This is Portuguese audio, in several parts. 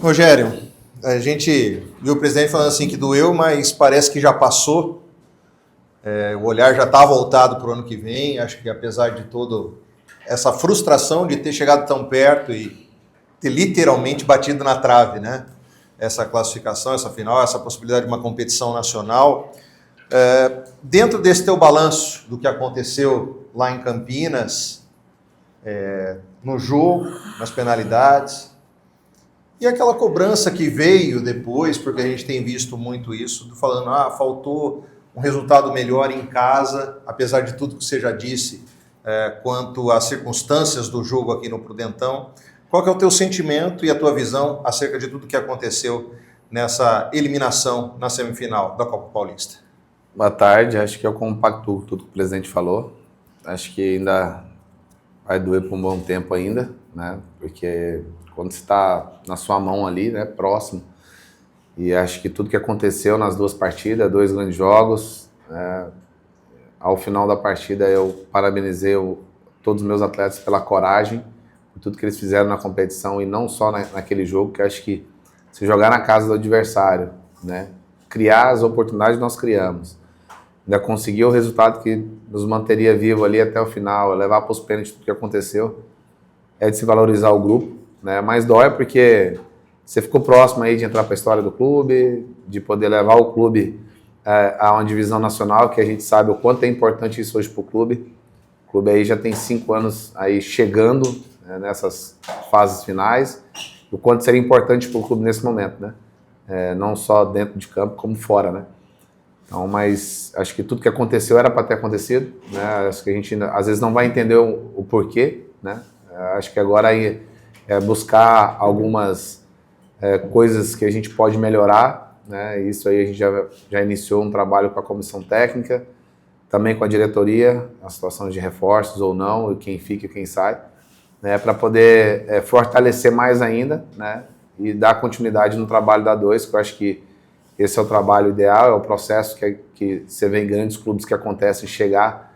Rogério, a gente viu o presidente falando assim que doeu, mas parece que já passou. O olhar já está voltado para o ano que vem. Acho que apesar de toda essa frustração de ter chegado tão perto e ter literalmente batido na trave, né? Essa classificação, essa final, essa possibilidade de uma competição nacional. Dentro desse teu balanço do que aconteceu lá em Campinas, no jogo, nas penalidades, e aquela cobrança que veio depois, porque a gente tem visto muito isso, falando, faltou um resultado melhor em casa, apesar de tudo que você já disse, quanto às circunstâncias do jogo aqui no Prudentão. Qual que é o teu sentimento e a tua visão acerca de tudo que aconteceu nessa eliminação na semifinal da Copa Paulista? Boa tarde, acho que eu compactuo tudo que o presidente falou. Acho que ainda vai doer por um bom tempo ainda, né? Porque quando você está na sua mão ali, né, próximo, e acho que tudo que aconteceu nas duas partidas, 2 grandes jogos, ao final da partida eu parabenizei todos os meus atletas pela coragem, por tudo que eles fizeram na competição e não só naquele jogo, que acho que se jogar na casa do adversário, né, criar as oportunidades que nós criamos, ainda conseguir o resultado que nos manteria vivo ali até o final, levar para os pênaltis tudo que aconteceu, é de se valorizar o grupo, né? Mas dói porque você ficou próximo aí de entrar para a história do clube, de poder levar o clube a uma divisão nacional, que a gente sabe o quanto é importante isso hoje para o clube. O clube aí já tem 5 anos aí chegando, né, nessas fases finais, o quanto seria importante para o clube nesse momento, né? Não só dentro de campo, como fora, né? Então, mas acho que tudo que aconteceu era para ter acontecido, né? Acho que a gente às vezes não vai entender o porquê, né? Acho que agora aí é buscar algumas coisas que a gente pode melhorar, né? Isso aí a gente já iniciou um trabalho com a comissão técnica, também com a diretoria, as situações de reforços ou não, quem fica e quem sai, né? Para poder fortalecer mais ainda, né? E dar continuidade no trabalho da A2, que eu acho que esse é o trabalho ideal, é o processo que você vê em grandes clubes que acontece chegar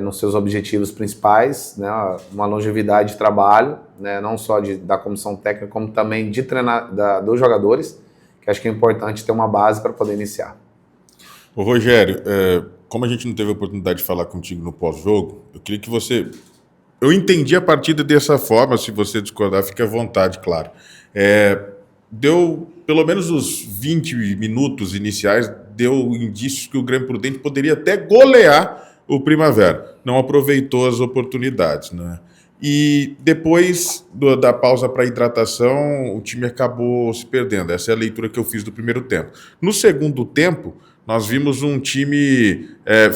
nos seus objetivos principais, né, uma longevidade de trabalho, né, não só da comissão técnica, como também de treinar dos jogadores, que acho que é importante ter uma base para poder iniciar. Ô Rogério, como a gente não teve a oportunidade de falar contigo no pós-jogo, eu queria que você... Eu entendi a partida dessa forma, se você discordar, fique à vontade, claro. Deu, pelo menos os 20 minutos iniciais, deu indícios que o Grêmio Prudente poderia até golear o Primavera. Não aproveitou as oportunidades, né? E depois da pausa para hidratação, o time acabou se perdendo. Essa é a leitura que eu fiz do primeiro tempo. No segundo tempo, nós vimos um time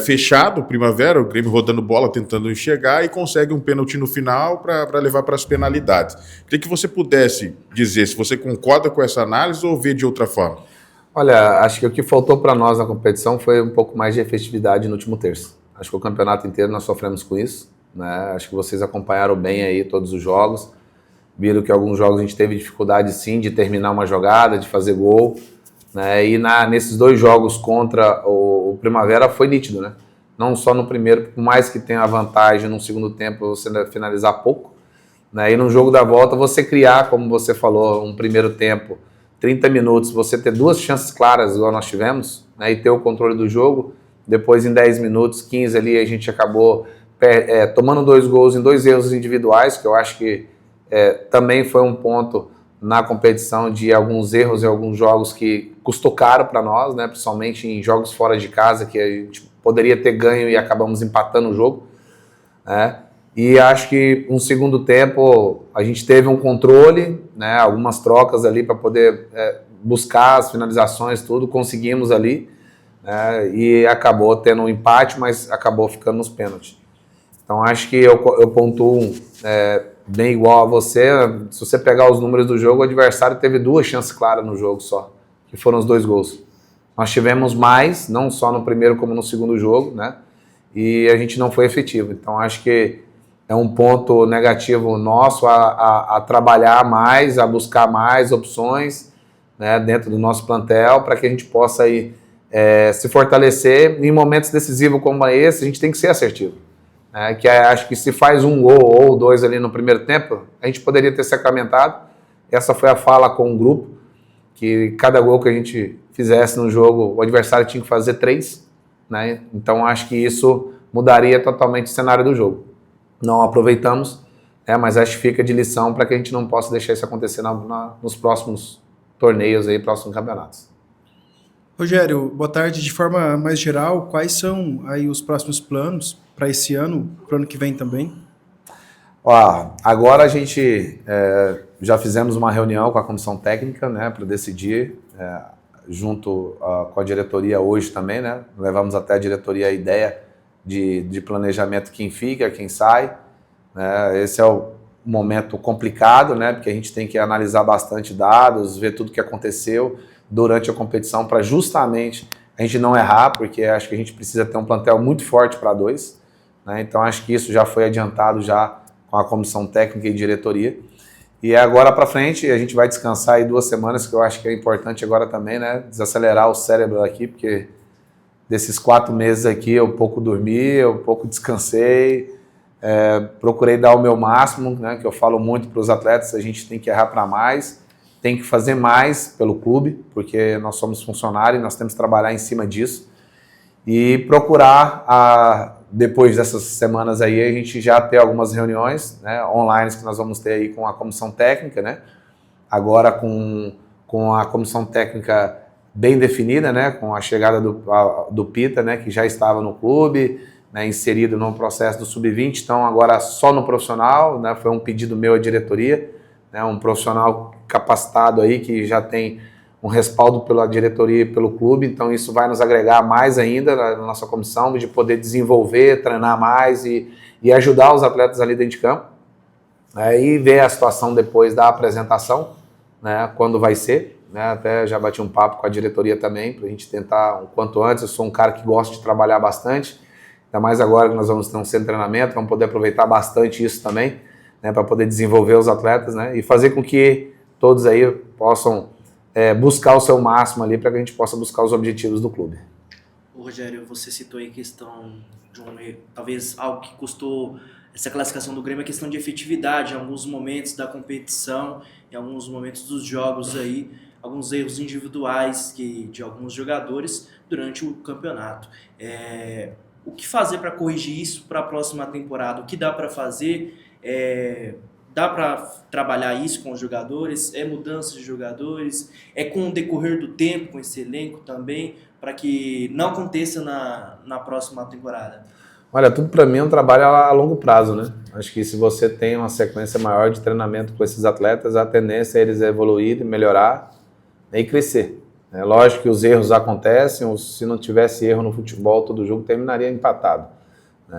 fechado, o Primavera, o Grêmio rodando bola, tentando enxergar, e consegue um pênalti no final para levar para as penalidades. Queria que você pudesse dizer se você concorda com essa análise ou vê de outra forma. Olha, acho que o que faltou para nós na competição foi um pouco mais de efetividade no último terço. Acho que o campeonato inteiro nós sofremos com isso, né? Acho que vocês acompanharam bem aí todos os jogos, viram que alguns jogos a gente teve dificuldade sim de terminar uma jogada, de fazer gol, né? E nesses 2 jogos contra o Primavera foi nítido, né? Não só no primeiro, por mais que tenha a vantagem no segundo tempo você finalizar pouco, né? E no jogo da volta você criar, como você falou, um primeiro tempo, 30 minutos, você ter 2 chances claras igual nós tivemos, né? E ter o controle do jogo. Depois, em 10 minutos, 15 ali, a gente acabou tomando 2 gols em 2 erros individuais, que eu acho que também foi um ponto na competição de alguns erros em alguns jogos que custou caro para nós, né? Principalmente em jogos fora de casa, que a gente poderia ter ganho e acabamos empatando o jogo, né? E acho que no segundo tempo a gente teve um controle, né? Algumas trocas ali para poder buscar as finalizações, tudo, conseguimos ali. E acabou tendo um empate, mas acabou ficando nos pênaltis. Então acho que eu pontuo bem igual a você. Se você pegar os números do jogo, o adversário teve 2 chances claras no jogo só, que foram os 2 gols. Nós tivemos mais, não só no primeiro como no segundo jogo, né? E a gente não foi efetivo. Então acho que é um ponto negativo nosso a trabalhar mais, a buscar mais opções, né, dentro do nosso plantel, para que a gente possa aí se fortalecer. Em momentos decisivos como esse, a gente tem que ser assertivo. Acho que se faz 1 gol ou 2 ali no primeiro tempo, a gente poderia ter sacramentado essa foi a fala com o grupo, que cada gol que a gente fizesse no jogo, o adversário tinha que fazer 3, né? Então acho que isso mudaria totalmente o cenário do jogo. Não aproveitamos, mas acho que fica de lição para que a gente não possa deixar isso acontecer nos próximos torneios, aí, próximos campeonatos. Rogério, boa tarde. De forma mais geral, quais são aí os próximos planos para esse ano, para o ano que vem também? Agora a gente já fizemos uma reunião com a comissão técnica, né, para decidir, junto com a diretoria hoje também, né, levamos até a diretoria a ideia de planejamento, quem fica, quem sai, né, esse é o momento complicado, né, porque a gente tem que analisar bastante dados, ver tudo que aconteceu durante a competição para justamente a gente não errar, porque acho que a gente precisa ter um plantel muito forte para 2, né, então acho que isso já foi adiantado já com a comissão técnica e diretoria. E agora para frente a gente vai descansar aí 2 semanas, que eu acho que é importante agora também, né? Desacelerar o cérebro aqui, porque desses 4 meses aqui eu pouco dormi, eu pouco descansei, procurei dar o meu máximo, né? Que eu falo muito para os atletas, a gente tem que errar para mais, tem que fazer mais pelo clube, porque nós somos funcionários e nós temos que trabalhar em cima disso. E procurar, depois dessas semanas aí, a gente já ter algumas reuniões, né, online que nós vamos ter aí com a comissão técnica, né? Agora com a comissão técnica bem definida, né, com a chegada do Pita, né, que já estava no clube, né, inserido no processo do Sub-20, então agora só no profissional, né, foi um pedido meu à diretoria, né, um profissional capacitado aí que já tem um respaldo pela diretoria e pelo clube, então isso vai nos agregar mais ainda na nossa comissão, de poder desenvolver, treinar mais e ajudar os atletas ali dentro de campo. E ver a situação depois da apresentação, né, quando vai ser, né, até já bati um papo com a diretoria também, para a gente tentar o quanto antes. Eu sou um cara que gosta de trabalhar bastante, ainda mais agora que nós vamos ter um centro de treinamento, vamos poder aproveitar bastante isso também, né, para poder desenvolver os atletas, né, e fazer com que todos aí possam buscar o seu máximo ali para que a gente possa buscar os objetivos do clube. Rogério, você citou aí a questão de talvez algo que custou essa classificação do Grêmio, a questão de efetividade em alguns momentos da competição, em alguns momentos dos jogos aí, alguns erros individuais de alguns jogadores durante o campeonato. O que fazer para corrigir isso para a próxima temporada? O que dá para fazer? Dá para trabalhar isso com os jogadores? É mudança de jogadores? É com o decorrer do tempo, com esse elenco também, para que não aconteça na próxima temporada? Olha, tudo para mim é um trabalho a longo prazo, né? Acho que se você tem uma sequência maior de treinamento com esses atletas, a tendência é eles evoluírem, melhorar, né, e crescer. É lógico que os erros acontecem, se não tivesse erro no futebol, todo jogo terminaria empatado.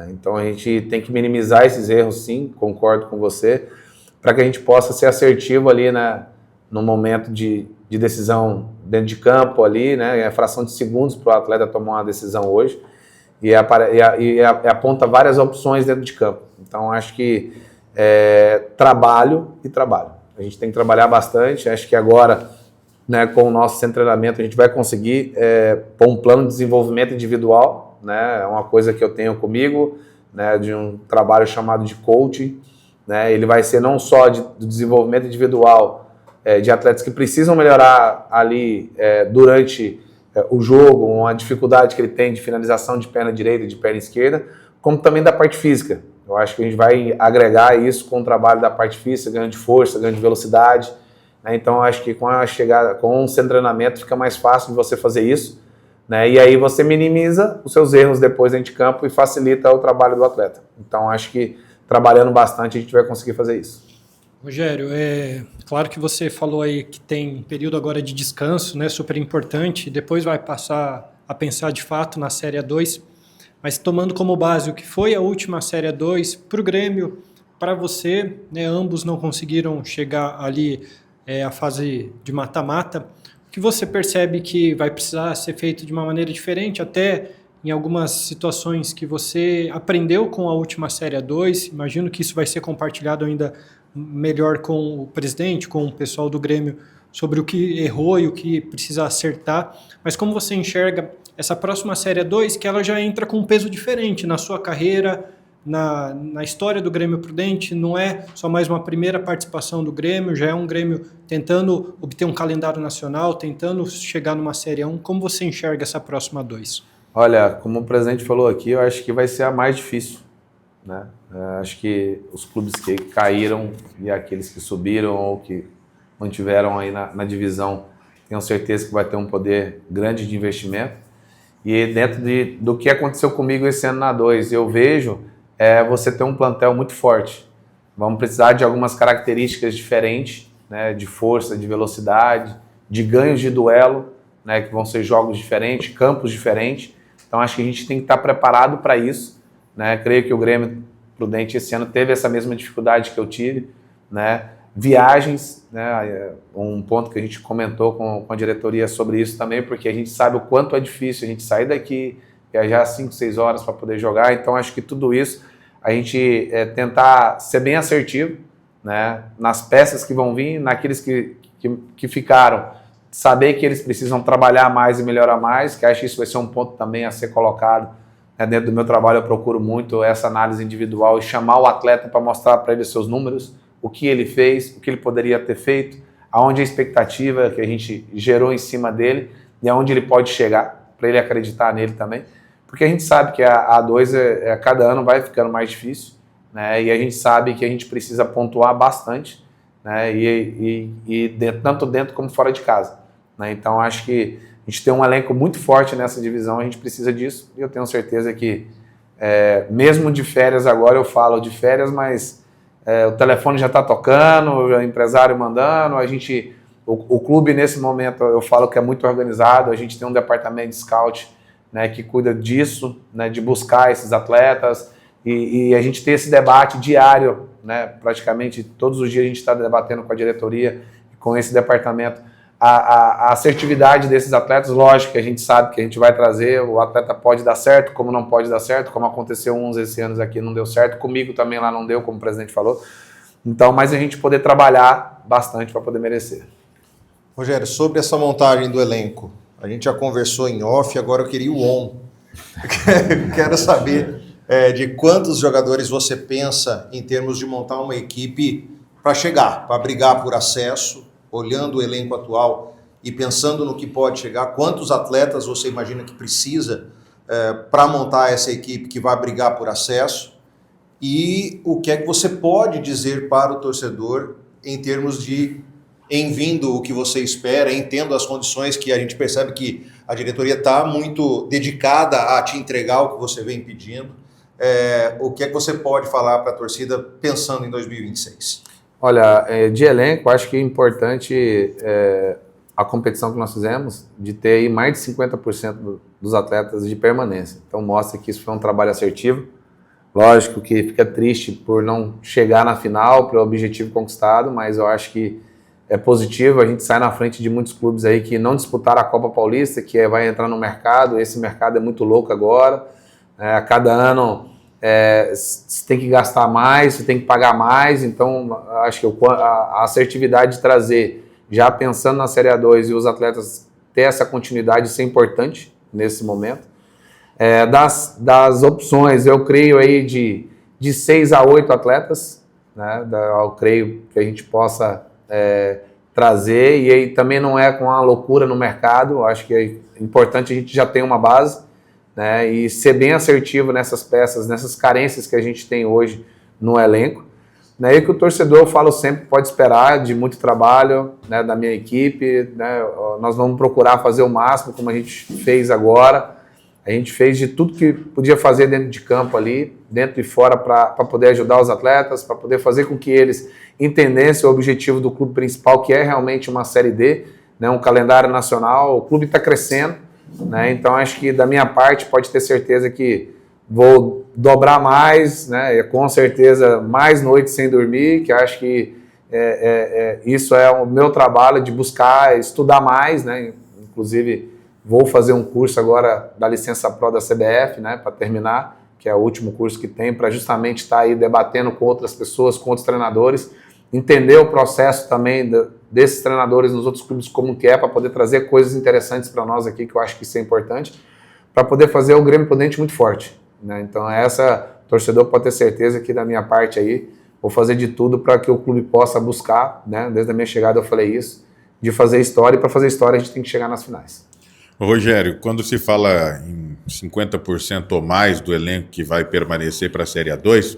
Então a gente tem que minimizar esses erros, sim, concordo com você, para que a gente possa ser assertivo ali, né, no momento de decisão dentro de campo ali, né, é a fração de segundos para o atleta tomar uma decisão hoje, e aponta várias opções dentro de campo. Então acho que trabalho e trabalho. A gente tem que trabalhar bastante, acho que agora, né, com o nosso centro de treinamento a gente vai conseguir pôr um plano de desenvolvimento individual, né, é uma coisa que eu tenho comigo, né, de um trabalho chamado de coaching, né, ele vai ser não só do desenvolvimento individual de atletas que precisam melhorar ali durante o jogo, uma dificuldade que ele tem de finalização de perna direita e de perna esquerda, como também da parte física. Eu acho que a gente vai agregar isso com o trabalho da parte física, ganho de força, ganho de velocidade, né, então eu acho que com a chegada, com o centro de treinamento fica mais fácil de você fazer isso, né, e aí você minimiza os seus erros depois dentro de campo e facilita o trabalho do atleta. Então acho que trabalhando bastante a gente vai conseguir fazer isso. Rogério, claro que você falou aí que tem período agora de descanso, né, super importante, depois vai passar a pensar de fato na Série A2, mas tomando como base o que foi a última Série A2 para o Grêmio, para você, né, ambos não conseguiram chegar ali à fase de mata-mata, o que você percebe que vai precisar ser feito de uma maneira diferente, até em algumas situações que você aprendeu com a última Série A2, imagino que isso vai ser compartilhado ainda melhor com o presidente, com o pessoal do Grêmio, sobre o que errou e o que precisa acertar, mas como você enxerga essa próxima Série A2, que ela já entra com um peso diferente na sua carreira, na história do Grêmio Prudente, não é só mais uma primeira participação do Grêmio, já é um Grêmio tentando obter um calendário nacional, tentando chegar numa Série 1. Como você enxerga essa próxima 2? Olha, como o presidente falou aqui, eu acho que vai ser a mais difícil, né? Acho que os clubes que caíram e aqueles que subiram ou que mantiveram aí na divisão, tenho certeza que vai ter um poder grande de investimento. E dentro do que aconteceu comigo esse ano na 2, eu vejo você ter um plantel muito forte. Vamos precisar de algumas características diferentes, né, de força, de velocidade, de ganhos de duelo, né, que vão ser jogos diferentes, campos diferentes. Então acho que a gente tem que estar preparado para isso, né? Creio que o Grêmio Prudente esse ano teve essa mesma dificuldade que eu tive, né? Viagens, né? Um ponto que a gente comentou com a diretoria sobre isso também, porque a gente sabe o quanto é difícil a gente sair daqui, viajar 5, 6 horas para poder jogar. Então acho que tudo isso a gente tentar ser bem assertivo, né? Nas peças que vão vir, naqueles que ficaram, saber que eles precisam trabalhar mais e melhorar mais, que acho que isso vai ser um ponto também a ser colocado, né? Dentro do meu trabalho eu procuro muito essa análise individual e chamar o atleta para mostrar para ele os seus números, o que ele fez, o que ele poderia ter feito, aonde a expectativa que a gente gerou em cima dele e aonde ele pode chegar, para ele acreditar nele também, porque a gente sabe que a A2 a cada ano vai ficando mais difícil, né? E a gente sabe que a gente precisa pontuar bastante, né? Tanto dentro como fora de casa, né? Então acho que a gente tem um elenco muito forte nessa divisão, a gente precisa disso, e eu tenho certeza que mesmo de férias agora, eu falo de férias, mas o telefone já está tocando, o empresário mandando, o clube nesse momento eu falo que é muito organizado, a gente tem um departamento de scout, né, que cuida disso, né, de buscar esses atletas, e a gente tem esse debate diário, né, praticamente todos os dias a gente está debatendo com a diretoria, com esse departamento, a assertividade desses atletas. Lógico que a gente sabe que a gente vai trazer, o atleta pode dar certo, como não pode dar certo, como aconteceu uns esse ano aqui, não deu certo, comigo também lá não deu, como o presidente falou. Então, mas a gente poder trabalhar bastante para poder merecer. Rogério, sobre essa montagem do elenco, a gente já conversou em off, agora eu queria o on. Quero saber de quantos jogadores você pensa em termos de montar uma equipe para chegar, para brigar por acesso, olhando o elenco atual e pensando no que pode chegar, quantos atletas você imagina que precisa para montar essa equipe que vai brigar por acesso, e o que é que você pode dizer para o torcedor em termos de vindo o que você espera, entendo as condições que a gente percebe que a diretoria está muito dedicada a te entregar o que você vem pedindo. O que é que você pode falar para a torcida pensando em 2026? Olha, de elenco, acho que é importante a competição que nós fizemos, de ter aí mais de 50% dos atletas de permanência. Então mostra que isso foi um trabalho assertivo. Lógico que fica triste por não chegar na final, pelo objetivo conquistado, mas eu acho que é positivo. A gente sai na frente de muitos clubes aí que não disputaram a Copa Paulista, que vai entrar no mercado. Esse mercado é muito louco agora. A cada ano você tem que gastar mais, você tem que pagar mais. Então acho que a assertividade de trazer, já pensando na Série A2 e os atletas ter essa continuidade, isso é importante nesse momento. Das opções, eu creio aí de 6 a 8 atletas, né? Eu creio que a gente possa trazer, e aí também não é com uma loucura no mercado. Eu acho que é importante a gente já ter uma base, né? E ser bem assertivo nessas peças, nessas carências que a gente tem hoje no elenco. E que o torcedor, eu falo sempre, pode esperar de muito trabalho, né, da minha equipe, né? Nós vamos procurar fazer o máximo, como a gente fez agora. A gente fez de tudo que podia fazer dentro de campo ali, dentro e fora, para poder ajudar os atletas, para poder fazer com que eles entendessem o objetivo do clube principal, que é realmente uma Série D, né, um calendário nacional. O clube está crescendo, né, então acho que da minha parte pode ter certeza que vou dobrar mais, né, com certeza mais noites sem dormir, que acho que isso é o meu trabalho de buscar estudar mais, né, inclusive vou fazer um curso agora da Licença Pro da CBF, né, para terminar, que é o último curso que tem, para justamente estar aí debatendo com outras pessoas, com outros treinadores, entender o processo também desses treinadores nos outros clubes como que é, para poder trazer coisas interessantes para nós aqui, que eu acho que isso é importante, para poder fazer o Grêmio Prudente muito forte, né? Então torcedor pode ter certeza que da minha parte aí, vou fazer de tudo para que o clube possa buscar, né? Desde a minha chegada eu falei isso, de fazer história, e para fazer história a gente tem que chegar nas finais. Rogério, quando se fala em 50% ou mais do elenco que vai permanecer para a Série A2,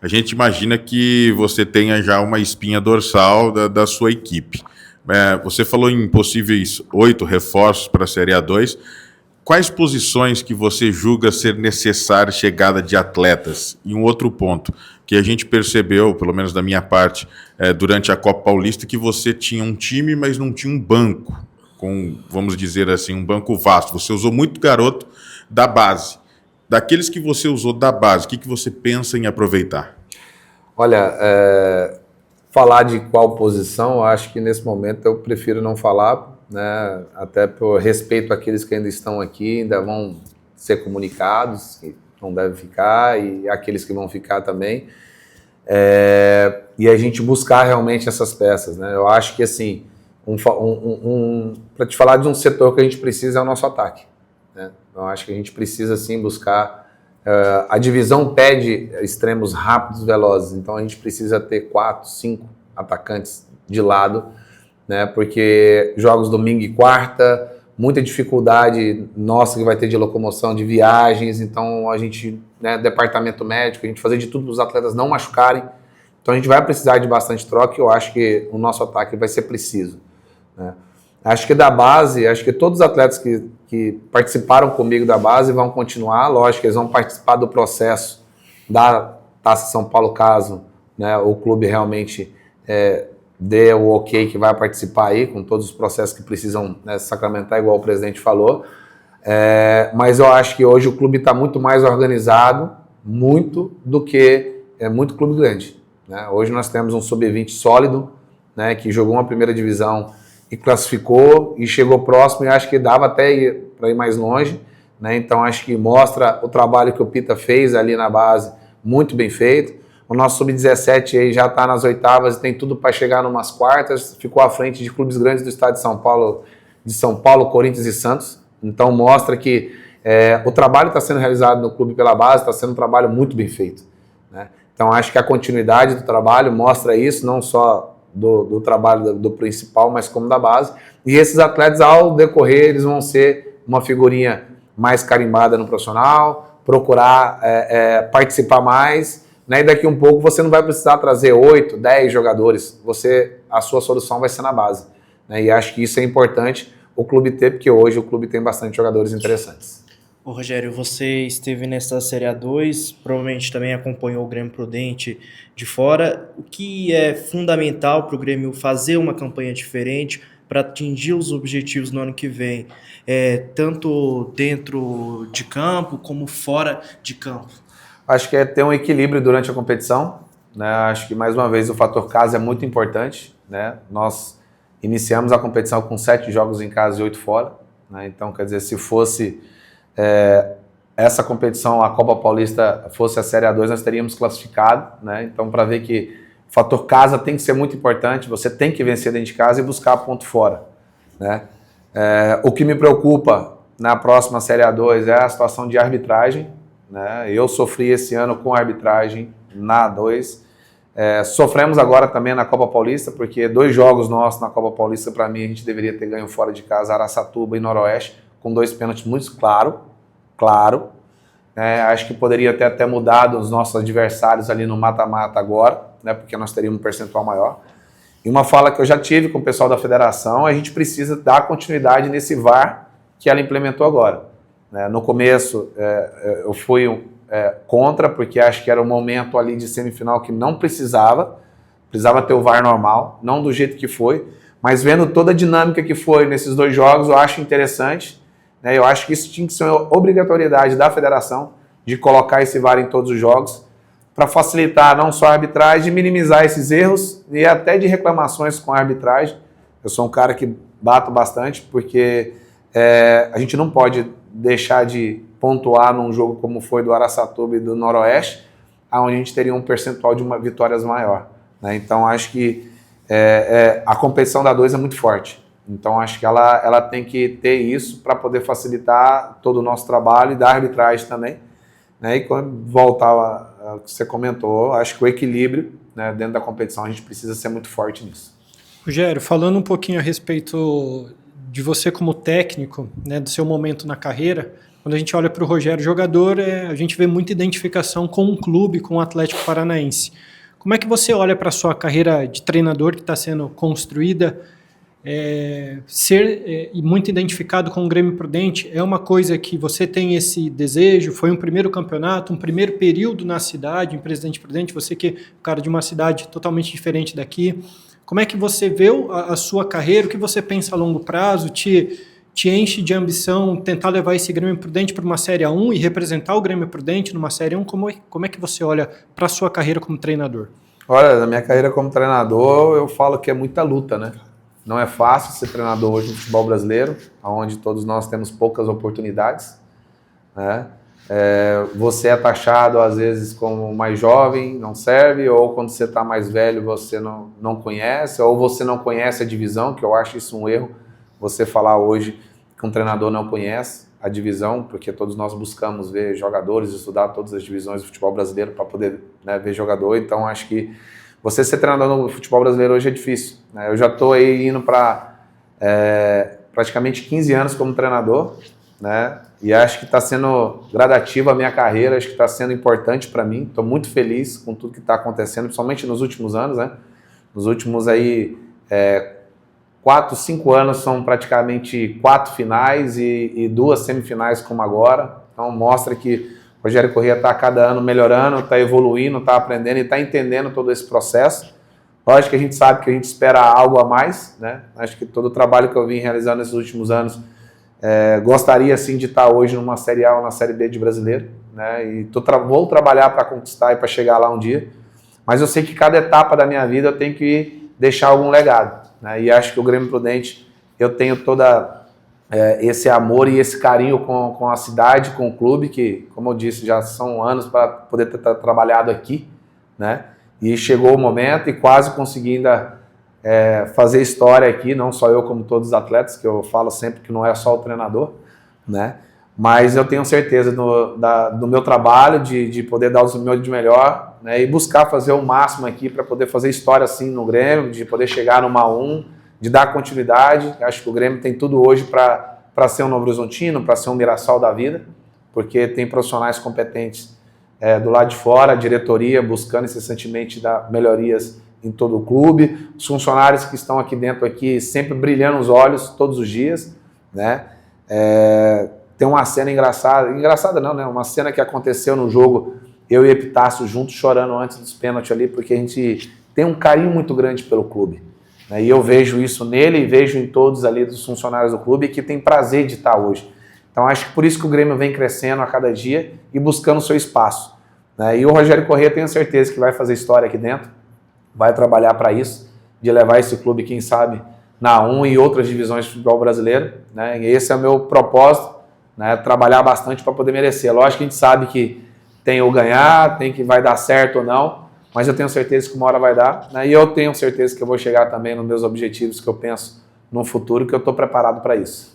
a gente imagina que você tenha já uma espinha dorsal da sua equipe. Você falou em possíveis 8 reforços para a Série A2. Quais posições que você julga ser necessária chegada de atletas? E um outro ponto que a gente percebeu, pelo menos da minha parte, durante a Copa Paulista, que você tinha um time, mas não tinha um banco, com, vamos dizer assim, um banco vasto. Você usou muito garoto da base. Daqueles que você usou da base, o que você pensa em aproveitar? Olha, falar de qual posição, eu acho que nesse momento eu prefiro não falar, né? Até por respeito àqueles que ainda estão aqui, ainda vão ser comunicados, que não devem ficar, e aqueles que vão ficar também. E a gente buscar realmente essas peças, né? Eu acho que, assim, para te falar de um setor que a gente precisa é o nosso ataque, né? Eu acho que a gente precisa, sim, buscar. A divisão pede extremos rápidos, velozes, então a gente precisa ter 4, 5 atacantes de lado, né? Porque jogos domingo e quarta, muita dificuldade nossa que vai ter de locomoção, de viagens, então a gente, né, departamento médico, a gente fazer de tudo para os atletas não machucarem, então a gente vai precisar de bastante troca e eu acho que o nosso ataque vai ser preciso, né? Acho que da base, acho que todos os atletas que participaram comigo da base vão continuar, lógico, eles vão participar do processo da Taça São Paulo, caso, né, o clube realmente dê o ok que vai participar aí, com todos os processos que precisam, né, sacramentar, igual o presidente falou. Mas eu acho que hoje o clube está muito mais organizado, muito, do que muito clube grande, né? Hoje nós temos um sub-20 sólido, né, que jogou uma primeira divisão e classificou e chegou próximo, e acho que dava até para ir mais longe, né? Então acho que mostra o trabalho que o Pita fez ali na base, muito bem feito. O nosso sub-17 aí já está nas oitavas e tem tudo para chegar numas quartas, ficou à frente de clubes grandes do estado de São Paulo, Corinthians e Santos. Então mostra que o trabalho está sendo realizado no clube pela base, está sendo um trabalho muito bem feito, né? Então acho que a continuidade do trabalho mostra isso, não só do trabalho do principal, mas como da base. E esses atletas, ao decorrer, eles vão ser uma figurinha mais carimbada no profissional, procurar participar mais, né? E daqui um pouco você não vai precisar trazer 8, 10 jogadores, a sua solução vai ser na base, né? E acho que isso é importante o clube ter, porque hoje o clube tem bastante jogadores interessantes. Ô Rogério, você esteve nessa Série A2, provavelmente também acompanhou o Grêmio Prudente de fora. O que é fundamental para o Grêmio fazer uma campanha diferente para atingir os objetivos no ano que vem, tanto dentro de campo como fora de campo? Acho que é ter um equilíbrio durante a competição, né? Acho que, mais uma vez, o fator casa é muito importante, né? Nós iniciamos a competição com 7 jogos em casa e 8 fora, né? Então, quer dizer, se fosse essa competição, a Copa Paulista, fosse a Série A2, nós teríamos classificado, né? Então, para ver que o fator casa tem que ser muito importante, você tem que vencer dentro de casa e buscar ponto fora, né? O que me preocupa na próxima Série A2 é a situação de arbitragem, né? Eu sofri esse ano com arbitragem na A2, sofremos agora também na Copa Paulista, porque 2 jogos nossos na Copa Paulista, para mim, a gente deveria ter ganho fora de casa, Araçatuba e Noroeste, com 2 pênaltis muito claro. Acho que poderia ter até mudado os nossos adversários ali no mata-mata agora, né, porque nós teríamos um percentual maior. E uma fala que eu já tive com o pessoal da federação, a gente precisa dar continuidade nesse VAR que ela implementou agora. No começo eu fui contra, porque acho que era um momento ali de semifinal que não precisava ter o VAR normal, não do jeito que foi, mas vendo toda a dinâmica que foi nesses 2 jogos, eu acho interessante. Eu acho que isso tinha que ser uma obrigatoriedade da federação de colocar esse VAR em todos os jogos para facilitar não só a arbitragem, minimizar esses erros e até de reclamações com a arbitragem. Eu sou um cara que bato bastante porque a gente não pode deixar de pontuar num jogo como foi do Araçatuba e do Noroeste, onde a gente teria um percentual de vitórias maior, né? Então acho que a competição da 2 é muito forte. Então, acho que ela tem que ter isso para poder facilitar todo o nosso trabalho e da arbitragem também, né? E quando voltar ao que você comentou, acho que o equilíbrio, né, dentro da competição, a gente precisa ser muito forte nisso. Rogério, falando um pouquinho a respeito de você como técnico, né, do seu momento na carreira, quando a gente olha para o Rogério jogador, a gente vê muita identificação com um clube, com o Atlético Paranaense. Como é que você olha para a sua carreira de treinador que está sendo construída? Ser muito identificado com o Grêmio Prudente é uma coisa que você tem esse desejo? Foi um primeiro campeonato, um primeiro período na cidade, em Presidente Prudente, você que é um cara de uma cidade totalmente diferente daqui. Como é que você vê a sua carreira? O que você pensa a longo prazo? Te enche de ambição tentar levar esse Grêmio Prudente para uma Série A1 e representar o Grêmio Prudente numa Série 1? Como é que você olha para a sua carreira como treinador? Olha, na minha carreira como treinador, eu falo que é muita luta, né? Não é fácil ser treinador hoje no futebol brasileiro, onde todos nós temos poucas oportunidades, né? Você é taxado, às vezes, como mais jovem, não serve, ou quando você está mais velho, você não conhece, ou você não conhece a divisão, que eu acho isso um erro, você falar hoje que um treinador não conhece a divisão, porque todos nós buscamos ver jogadores, estudar todas as divisões do futebol brasileiro para poder, né, ver jogador. Então, acho que você ser treinador no futebol brasileiro hoje é difícil, né? Eu já estou aí indo para praticamente 15 anos como treinador, né? E acho que está sendo gradativa a minha carreira, acho que está sendo importante para mim. Estou muito feliz com tudo que está acontecendo, principalmente nos últimos anos, né? Nos últimos aí 4, 5 anos são praticamente 4 finais e 2 semifinais como agora. Então mostra que o Rogério Corrêa está a cada ano melhorando, está evoluindo, está aprendendo e está entendendo todo esse processo. Lógico que a gente sabe que a gente espera algo a mais, né? Acho que todo o trabalho que eu vim realizando nesses últimos anos, gostaria sim de estar hoje numa Série A ou na Série B de brasileiro, né? E vou trabalhar para conquistar e para chegar lá um dia. Mas eu sei que cada etapa da minha vida eu tenho que deixar algum legado, né? E acho que o Grêmio Prudente, eu tenho toda esse amor e esse carinho com a cidade, com o clube, que, como eu disse, já são anos para poder ter trabalhado aqui, né? E chegou o momento e quase consegui ainda fazer história aqui, não só eu, como todos os atletas, que eu falo sempre que não é só o treinador, né? Mas eu tenho certeza do meu trabalho, de poder dar o meu de melhor, né? E buscar fazer o máximo aqui para poder fazer história assim no Grêmio, de poder chegar numa A1, de dar continuidade. Acho que o Grêmio tem tudo hoje para ser um Novo Horizontino, para ser um Mirassol da vida, porque tem profissionais competentes do lado de fora, a diretoria buscando incessantemente dar melhorias em todo o clube, os funcionários que estão aqui dentro aqui sempre brilhando os olhos todos os dias, né? Tem uma cena engraçada não, né? Uma cena que aconteceu no jogo, eu e Epitácio juntos chorando antes dos pênaltis ali, porque a gente tem um carinho muito grande pelo clube, né? E eu vejo isso nele e vejo em todos ali dos funcionários do clube que tem prazer de estar hoje. Então acho que por isso que o Grêmio vem crescendo a cada dia e buscando o seu espaço, né? E o Rogério Corrêa, tenho certeza que vai fazer história aqui dentro, vai trabalhar para isso, de levar esse clube, quem sabe, na A1 e outras divisões de futebol brasileiro, né? E esse é o meu propósito, né? Trabalhar bastante para poder merecer. Lógico que a gente sabe que tem o ganhar, tem que vai dar certo ou não, mas eu tenho certeza que uma hora vai dar, né? E eu tenho certeza que eu vou chegar também nos meus objetivos que eu penso no futuro, que eu estou preparado para isso.